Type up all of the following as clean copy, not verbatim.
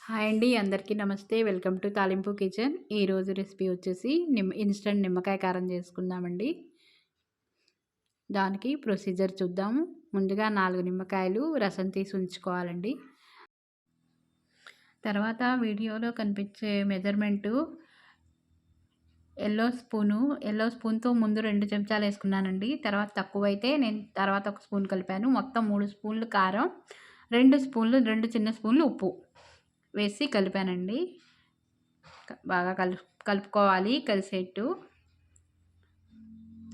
Hi అండి, అందరికీ నమస్తే. వెల్కమ్ టు తాలింపు కిచెన్. ఈరోజు రెసిపీ వచ్చేసి ఇన్స్టంట్ నిమ్మకాయ కారం చేసుకుందామండి. దానికి ప్రొసీజర్ చూద్దాము. ముందుగా 4 నిమ్మకాయలు రసం తీసి ఉంచుకోవాలండి. తర్వాత వీడియోలో కనిపించే మెజర్మెంటు ఎల్లో స్పూన్తో ముందు 2 చెంచాలు వేసుకున్నానండి. తర్వాత తక్కువైతే నేను తర్వాత 1 స్పూన్ కలిపాను. మొత్తం 3 స్పూన్లు కారం, 2 చిన్న స్పూన్లు ఉప్పు వేసి కలిపానండి. బాగా కలుపుకోవాలి కలిసేట్టు.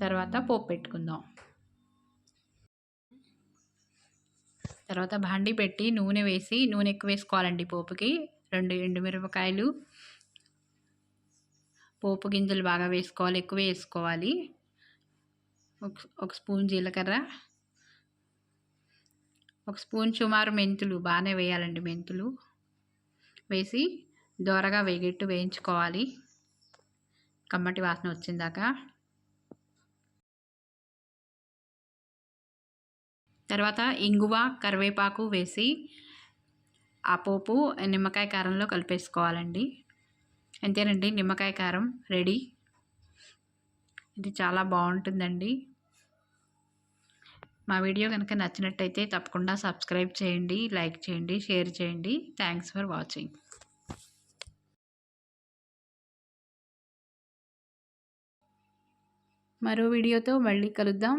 తర్వాత పోపు పెట్టుకుందాం. తర్వాత భాండీ పెట్టి నూనె వేసి, నూనె ఎక్కువ వేసుకోవాలండి పోపుకి. 2 ఎండుమిరపకాయలు, పోపు గింజలు బాగా వేసుకోవాలి, ఎక్కువ వేసుకోవాలి. ఒక స్పూన్ జీలకర్ర, 1 స్పూన్ సుమారు మెంతులు, బాగానే వేయాలండి మెంతులు వేసి దోరగా వేయించుకోవాలి కమ్మటి వాసన వచ్చిందాకా. తర్వాత ఇంగువ, కరివేపాకు వేసి ఆ పోపు నిమ్మకాయ కారంలో కలిపేసుకోవాలండి. అంతేనండి, నిమ్మకాయ కారం రెడీ. ఇది చాలా బాగుంటుందండి. మా వీడియో కనుక నచ్చినట్టయితే తప్పకుండా సబ్స్క్రైబ్ చేయండి, లైక్ చేయండి, షేర్ చేయండి. Thanks for watching. మరో వీడియోతో మళ్ళీ కలుద్దాం.